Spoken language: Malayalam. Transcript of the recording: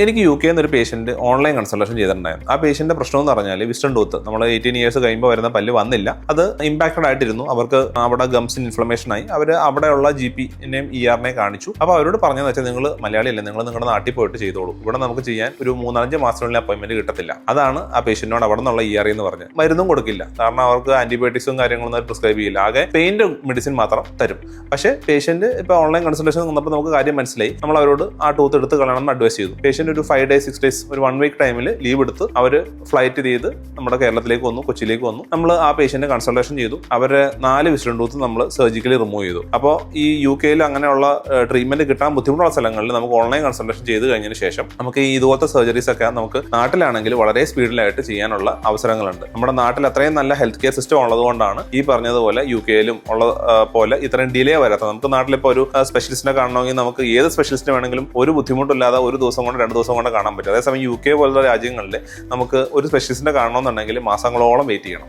എനിക്ക് യു കെയിൽ നിന്ന് ഒരു പേഷ്യന്റ് ഓൺലൈൻ കൺസൾട്ടേഷൻ ചെയ്തിട്ടുണ്ടായിരുന്നു. ആ പേഷ്യന്റിന്റെ പ്രശ്നം എന്ന് പറഞ്ഞാൽ വിസ്റ്റൺ ടൂത്ത്, നമ്മൾ 18 ഇയേഴ്സ് കഴിയുമ്പോൾ വരുന്ന പല്ല് വന്നില്ല, അത് ഇമ്പാക്റ്റഡ് ആയിട്ടിരുന്നു. അവർക്ക് അവിടെ ഗംസിന് ഇൻഫ്ലമേഷൻ ആയി. അവർ അവിടെയുള്ള GP-നെയും ER-നെയും കാണിച്ചു. അപ്പോൾ അവരോട് പറഞ്ഞതെന്ന് വെച്ചാൽ, നിങ്ങൾ മലയാളിയല്ലേ, നിങ്ങൾ നിങ്ങളുടെ നാട്ടിൽ പോയിട്ട് ചെയ്തോളൂ, ഇവിടെ നമുക്ക് ചെയ്യാൻ ഒരു 3-5 മാസത്തിനുള്ളിൽ അപ്പോയിന്റ്മെന്റ് കിട്ടത്തില്ല. അതാണ് ആ പേഷ്യന്റിനോട് അവിടെ നിന്നുള്ള ER എന്ന് പറഞ്ഞത്. മരുന്നും കൊടുക്കില്ല, കാരണം അവർക്ക് ആന്റിബയോട്ടിക്സും കാര്യങ്ങളൊന്നും പ്രിസ്ക്രൈബ് ചെയ്യില്ല, ആകെ പെയിന്റ് മെഡിസിൻ മാത്രം തരും. പക്ഷേ പേഷ്യന്റ് ഇപ്പോൾ ഓൺലൈൻ കൺസൾട്ടേഷൻ വന്നപ്പോൾ നമുക്ക് കാര്യം മനസ്സിലായി. നമ്മൾ അവരോട് ആ ടൂത്ത് എടുത്ത് കളയണമെന്ന് അഡ്വൈസ് ചെയ്തു. പേഷ്യന്റ് ഒരു 5 days 6 days ഒരു 1 week ടൈമിൽ ലീവ് എടുത്ത് അവർ ഫ്ലൈറ്റ് ചെയ്ത് നമ്മുടെ കേരളത്തിലേക്ക് വന്നു, കൊച്ചിയിലേക്ക് വന്നു. നമ്മൾ ആ പേഷ്യന്റ് കൺസൾട്ടേഷൻ ചെയ്തു. അവരെ 4 വിസ്റ്റൺ ടൂത്ത് നമ്മൾ സർജിക്കലി റിമൂവ് ചെയ്തു. അപ്പോൾ ഈ യു കെയിൽ അങ്ങനെയുള്ള ട്രീറ്റ്മെന്റ് കിട്ടാൻ ബുദ്ധിമുട്ടുള്ള സ്ഥലങ്ങളിൽ നമുക്ക് ഓൺലൈൻ കൺസൾട്ടേഷൻ ചെയ്ത് കഴിഞ്ഞതിന് ശേഷം നമുക്ക് ഈ ഇതുപോലത്തെ സർജറീസ് ഒക്കെ നമുക്ക് നാട്ടിലാണെങ്കിൽ വളരെ സ്പീഡിലായിട്ട് ചെയ്യാനുള്ള അവസരങ്ങളുണ്ട്. നമ്മുടെ നാട്ടിൽ അത്രയും നല്ല ഹെൽത്ത് കെയർ സിസ്റ്റം ഉള്ളതുകൊണ്ടാണ് ഈ പറഞ്ഞതുപോലെ യു കെയിലും ഉള്ള പോലെ ഇത്രയും ഡിലേ വരാത്തത്. നമുക്ക് നാട്ടിലിപ്പോൾ ഒരു സ്പെഷ്യലിസ്റ്റിനെ കാണണമെങ്കിൽ നമുക്ക് ഏത് സ്പെഷ്യലിസ്റ്റിനെ വേണമെങ്കിലും ഒരു ബുദ്ധിമുട്ടില്ലാതെ ഒരു ദിവസം കൊണ്ട് 2 ദിവസം കൊണ്ട് കാണാൻ പറ്റും. അതേസമയം യു കെ പോലുള്ള രാജ്യങ്ങളിൽ നമുക്ക് ഒരു സ്പെഷ്യലിസ്റ്റിനെ കാണണമെന്നുണ്ടെങ്കിൽ മാസങ്ങളോളം വെയിറ്റ് ചെയ്യണം.